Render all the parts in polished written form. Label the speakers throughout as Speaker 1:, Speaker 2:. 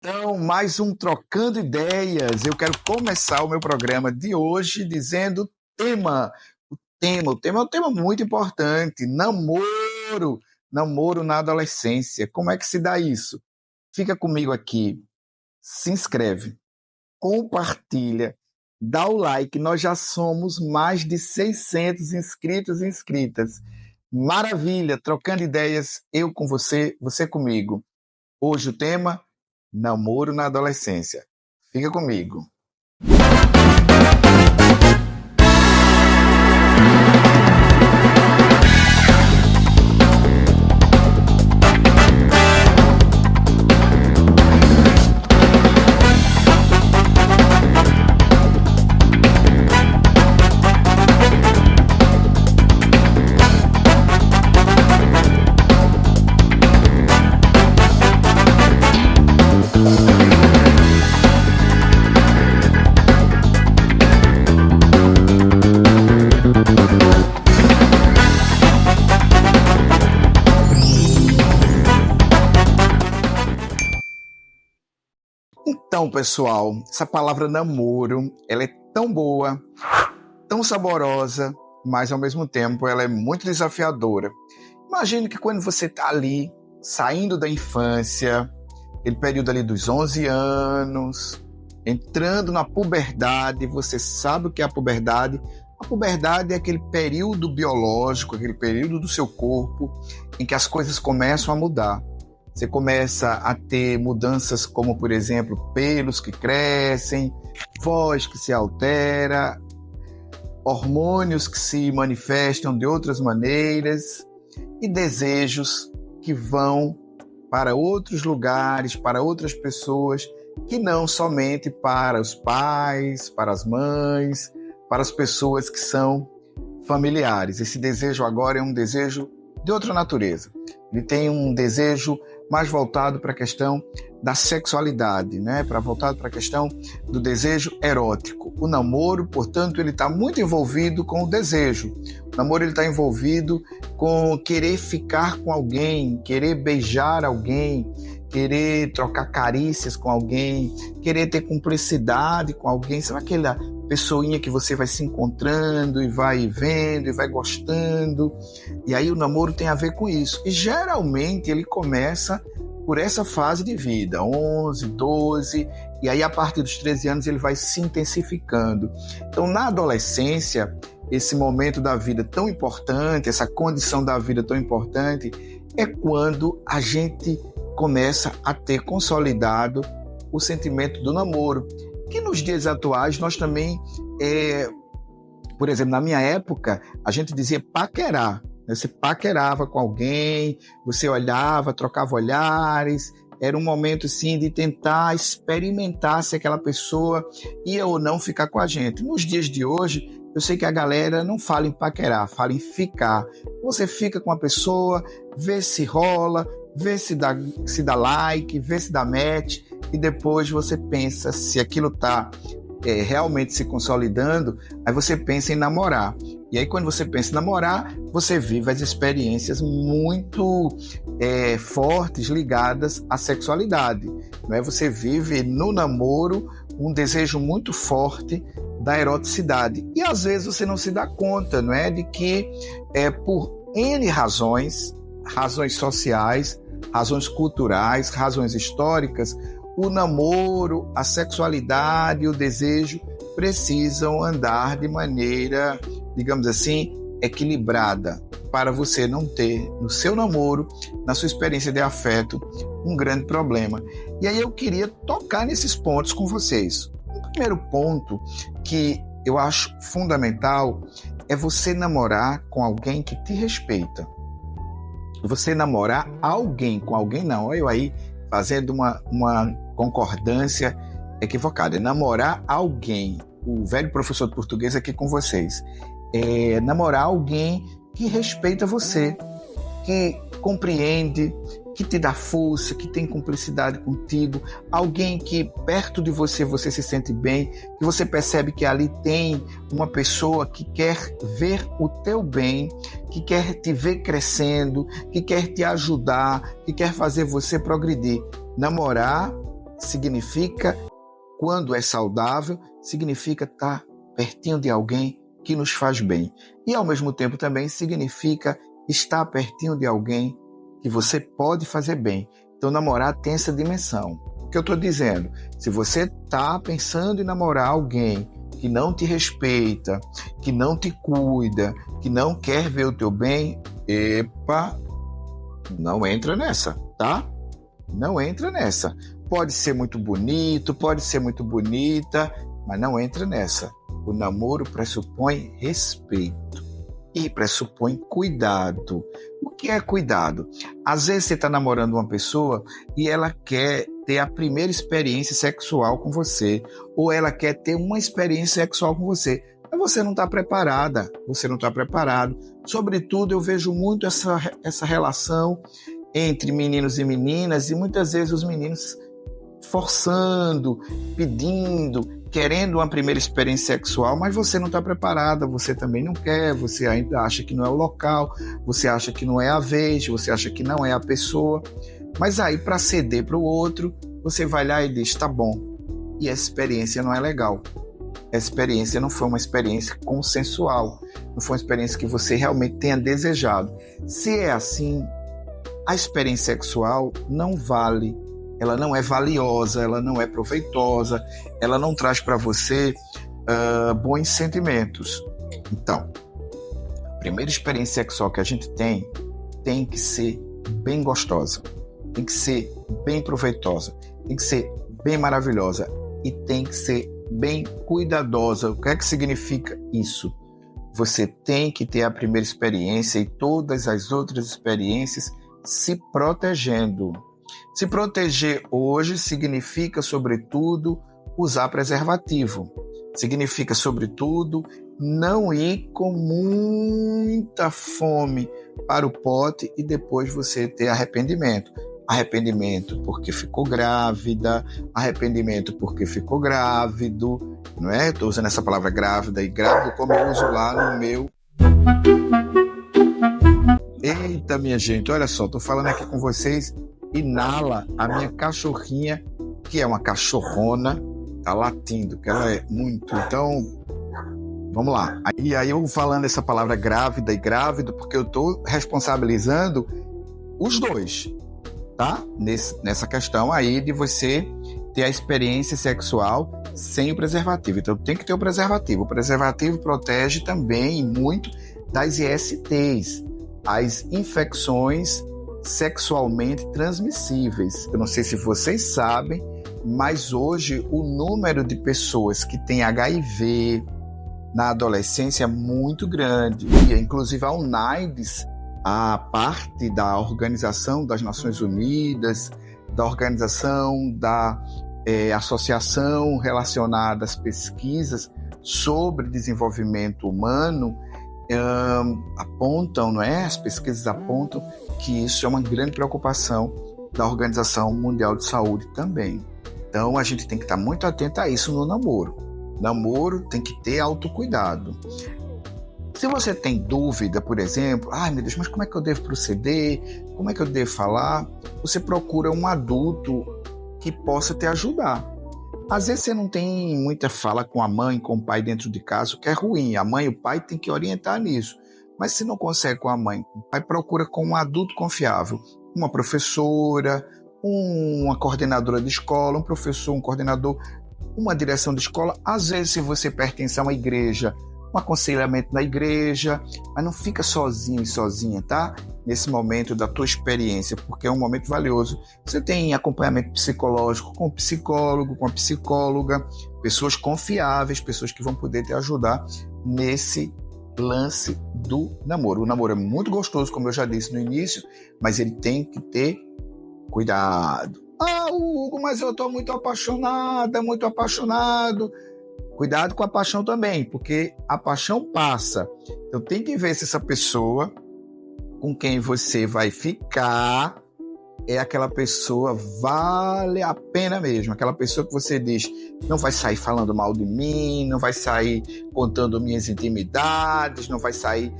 Speaker 1: Então, mais um Trocando Ideias. Eu quero começar o meu programa de hoje dizendo tema. O tema é um tema muito importante. Namoro. Namoro na adolescência. Como é que se dá isso? Fica comigo aqui. Se inscreve, compartilha, dá o like. Nós já somos mais de 600 inscritos e inscritas. Maravilha, trocando ideias, eu com você, você comigo. Hoje o tema, namoro na adolescência. Fica comigo. Então, pessoal, essa palavra namoro, ela é tão boa, tão saborosa, mas ao mesmo tempo ela é muito desafiadora. Imagine que quando você está ali, saindo da infância, aquele período ali dos 11 anos, entrando na puberdade, você sabe o que é a puberdade? A puberdade é aquele período biológico, aquele período do seu corpo em que as coisas começam a mudar. Você começa a ter mudanças como, por exemplo, pelos que crescem, voz que se altera, hormônios que se manifestam de outras maneiras e desejos que vão para outros lugares, para outras pessoas, que não somente para os pais, para as mães, para as pessoas que são familiares. Esse desejo agora é um desejo de outra natureza. Ele tem um desejo mais voltado para a questão da sexualidade, né? Voltado para a questão do desejo erótico. O namoro, portanto, ele está muito envolvido com o desejo. O namoro está envolvido com querer ficar com alguém, querer beijar alguém, querer trocar carícias com alguém, querer ter cumplicidade com alguém. Sabe aquela pessoinha que você vai se encontrando e vai vendo e vai gostando? E aí o namoro tem a ver com isso. E geralmente ele começa por essa fase de vida, 11, 12, e aí a partir dos 13 anos ele vai se intensificando. Então na adolescência, esse momento da vida tão importante, essa condição da vida tão importante, é quando a gente começa a ter consolidado o sentimento do namoro, que nos dias atuais nós também, por exemplo, na minha época, a gente dizia paquerar. Você paquerava com alguém, você olhava, trocava olhares, era um momento assim de tentar experimentar se aquela pessoa ia ou não ficar com a gente. Nos dias de hoje, eu sei que a galera não fala em paquerar, fala em ficar. Você fica com a pessoa, vê se rola, vê se dá like, vê se dá match, e depois você pensa se aquilo está realmente se consolidando, aí você pensa em namorar. E aí quando você pensa em namorar, você vive as experiências muito fortes ligadas à sexualidade. Não é? Você vive no namoro um desejo muito forte da eroticidade. E às vezes você não se dá conta, não é? De que por N razões sociais, razões culturais, razões históricas, o namoro, a sexualidade e o desejo precisam andar de maneira, digamos assim, equilibrada, para você não ter no seu namoro, na sua experiência de afeto, um grande problema. E aí eu queria tocar nesses pontos com vocês. O primeiro ponto que eu acho fundamental é você namorar com alguém que te respeita. Você namorar alguém com alguém, não, eu aí fazendo uma concordância equivocada, é namorar alguém. O velho professor de português aqui com vocês. Namorar alguém que respeita você, que compreende, que te dá força, que tem cumplicidade contigo, alguém que perto de você se sente bem, que você percebe que ali tem uma pessoa que quer ver o teu bem, que quer te ver crescendo, que quer te ajudar, que quer fazer você progredir. Namorar significa, quando é saudável, significa estar pertinho de alguém que nos faz bem. E ao mesmo tempo também significa estar pertinho de alguém que você pode fazer bem. Então namorar tem essa dimensão. O que eu estou dizendo? Se você está pensando em namorar alguém que não te respeita, que não te cuida, que não quer ver o teu bem, não entra nessa, tá? Não entra nessa. Pode ser muito bonito, pode ser muito bonita, mas não entra nessa. O namoro pressupõe respeito e pressupõe cuidado. O que é cuidado? Às vezes você está namorando uma pessoa e ela quer ter a primeira experiência sexual com você, ou ela quer ter uma experiência sexual com você, mas você não está preparada, você não está preparado. Sobretudo, eu vejo muito essa relação entre meninos e meninas, e muitas vezes os meninos forçando, pedindo, querendo uma primeira experiência sexual, mas você não está preparada, você também não quer, você ainda acha que não é o local, você acha que não é a vez, você acha que não é a pessoa, mas aí para ceder para o outro, você vai lá e diz, tá bom, e essa experiência não é legal. Essa experiência não foi uma experiência consensual, não foi uma experiência que você realmente tenha desejado. Se é assim, a experiência sexual não vale, ela não é valiosa, ela não é proveitosa, ela não traz para você bons sentimentos. Então, a primeira experiência sexual que a gente tem que ser bem gostosa, tem que ser bem proveitosa, tem que ser bem maravilhosa e tem que ser bem cuidadosa. O que é que significa isso? Você tem que ter a primeira experiência e todas as outras experiências se protegendo. Se proteger hoje significa, sobretudo, usar preservativo. Significa, sobretudo, não ir com muita fome para o pote e depois você ter arrependimento. Arrependimento porque ficou grávida, arrependimento porque ficou grávido, não é? Estou usando essa palavra grávida e grávido como eu uso lá no meu... Eita, minha gente, olha só, estou falando aqui com vocês e Nala, a minha cachorrinha, que é uma cachorrona, tá latindo, que ela é muito... Então, vamos lá. E aí eu falando essa palavra grávida e grávido porque eu estou responsabilizando os dois, tá? Nessa questão aí de você ter a experiência sexual sem o preservativo. Então tem que ter o preservativo. O preservativo protege também muito das ISTs, as infecções sexualmente transmissíveis. Eu não sei se vocês sabem, mas hoje o número de pessoas que têm HIV na adolescência é muito grande. E, inclusive a UNAIDS, a parte da Organização das Nações Unidas, da Organização da Associação relacionada às pesquisas sobre desenvolvimento humano, apontam, não é? As pesquisas apontam que isso é uma grande preocupação da Organização Mundial de Saúde também. Então a gente tem que estar muito atento a isso no namoro. Namoro tem que ter autocuidado. Se você tem dúvida, por exemplo, ai meu Deus, mas como é que eu devo proceder? Como é que eu devo falar? Você procura um adulto que possa te ajudar. Às vezes você não tem muita fala com a mãe, com o pai dentro de casa, o que é ruim. A mãe e o pai têm que orientar nisso. Mas se não consegue com a mãe, o pai procura com um adulto confiável. Uma professora, uma coordenadora de escola, um professor, um coordenador, uma direção de escola. Às vezes, se você pertence a uma igreja, um aconselhamento na igreja, mas não fica sozinho e sozinha, tá? Nesse momento da tua experiência, porque é um momento valioso. Você tem acompanhamento psicológico com o psicólogo, com a psicóloga, pessoas confiáveis, pessoas que vão poder te ajudar nesse lance do namoro. O namoro é muito gostoso, como eu já disse no início, mas ele tem que ter cuidado. Ah, Hugo, mas eu estou muito apaixonada, muito apaixonado. Cuidado com a paixão também, porque a paixão passa. Então tem que ver se essa pessoa com quem você vai ficar é aquela pessoa vale a pena mesmo. Aquela pessoa que você diz, não vai sair falando mal de mim, não vai sair contando minhas intimidades, não vai sair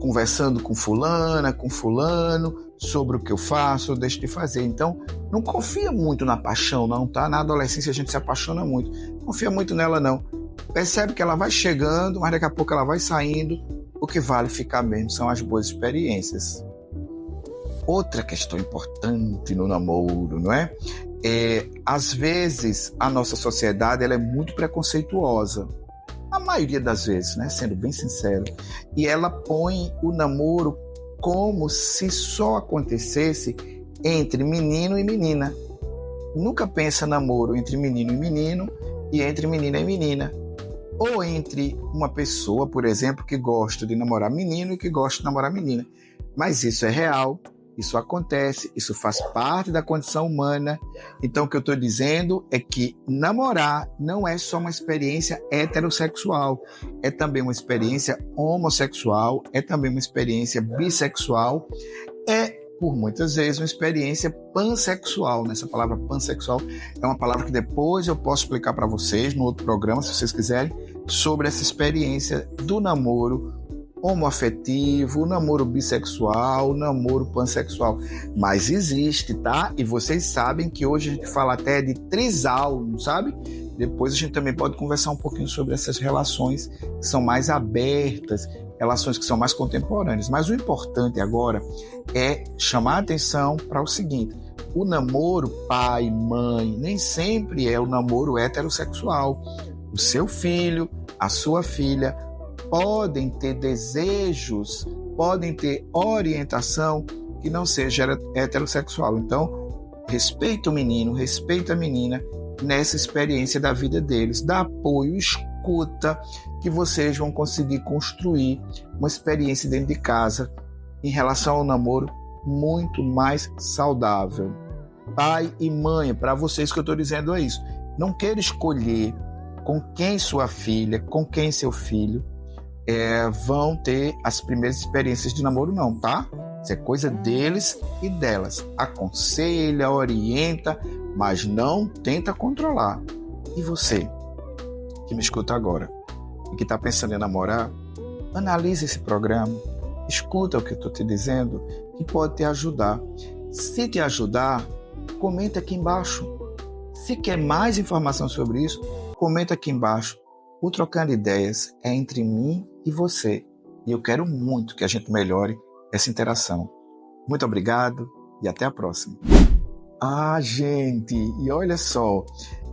Speaker 1: conversando com fulana, com fulano, sobre o que eu faço ou deixo de fazer. Então, não confia muito na paixão, não, tá? Na adolescência a gente se apaixona muito. Confia muito nela, não. Percebe que ela vai chegando, mas daqui a pouco ela vai saindo. O que vale ficar mesmo são as boas experiências. Outra questão importante no namoro, não é? Às vezes, a nossa sociedade ela é muito preconceituosa. A maioria das vezes, né? Sendo bem sincero. E ela põe o namoro como se só acontecesse entre menino e menina. Nunca pensa namoro entre menino e menino e entre menina e menina. Ou entre uma pessoa, por exemplo, que gosta de namorar menino e que gosta de namorar menina. Mas isso é real, isso acontece, isso faz parte da condição humana. Então o que eu estou dizendo é que namorar não é só uma experiência heterossexual, é também uma experiência homossexual, é também uma experiência bissexual, por muitas vezes uma experiência pansexual. Essa palavra pansexual é uma palavra que depois eu posso explicar para vocês no outro programa, se vocês quiserem, sobre essa experiência do namoro homoafetivo, o namoro bissexual, o namoro pansexual. Mas existe, tá? E vocês sabem que hoje a gente fala até de trisal, não sabe? Depois a gente também pode conversar um pouquinho sobre essas relações que são mais abertas, relações que são mais contemporâneas. Mas o importante agora é chamar a atenção para o seguinte: o namoro pai, mãe, nem sempre é o namoro heterossexual. O seu filho, a sua filha podem ter desejos, podem ter orientação que não seja heterossexual. Então, respeita o menino, respeita a menina nessa experiência da vida deles, dá apoio, escuta, que vocês vão conseguir construir uma experiência dentro de casa em relação ao namoro muito mais saudável. Pai e mãe, para vocês que eu estou dizendo é isso. Não queira escolher com quem sua filha, com quem seu filho vão ter as primeiras experiências de namoro, não, tá? Isso é coisa deles e delas. Aconselha, orienta, mas não tenta controlar. E você, que me escuta agora e que está pensando em namorar, analise esse programa, escuta o que eu estou te dizendo, que pode te ajudar. Se te ajudar, comenta aqui embaixo. Se quer mais informação sobre isso, comenta aqui embaixo. O Trocando Ideias é entre mim e você. E eu quero muito que a gente melhore essa interação. Muito obrigado e até a próxima. Gente, e olha só.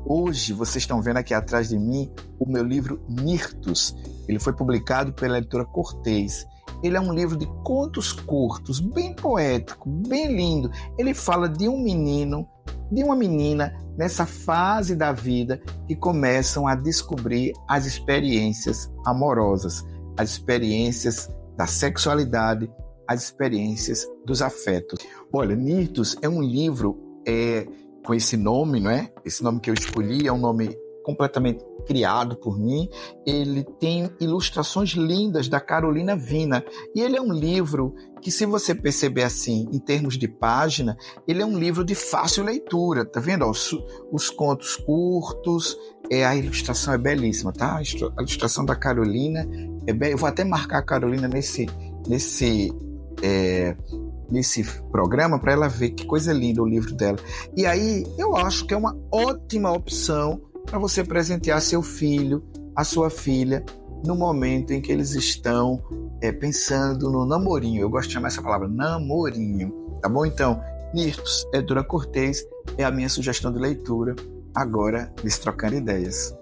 Speaker 1: Hoje vocês estão vendo aqui atrás de mim o meu livro Nirtos. Ele foi publicado pela editora Cortez. Ele é um livro de contos curtos, bem poético, bem lindo. Ele fala de um menino, de uma menina nessa fase da vida que começam a descobrir as experiências amorosas, as experiências da sexualidade, as experiências dos afetos. Olha, Nirtos é um livro com esse nome, não é? Esse nome que eu escolhi é um nome completamente criado por mim. Ele tem ilustrações lindas da Carolina Vina. E ele é um livro que, se você perceber assim, em termos de página, ele é um livro de fácil leitura. Tá vendo? Os contos curtos, a ilustração é belíssima, tá? A ilustração da Carolina é bem. Eu vou até marcar a Carolina nesse programa para ela ver que coisa linda o livro dela. E aí eu acho que é uma ótima opção para você presentear seu filho, a sua filha, no momento em que eles estão pensando no namorinho. Eu gosto de chamar essa palavra, namorinho. Tá bom? Então, Nirtos, editora Cortez, é a minha sugestão de leitura agora nesse Trocando Ideias.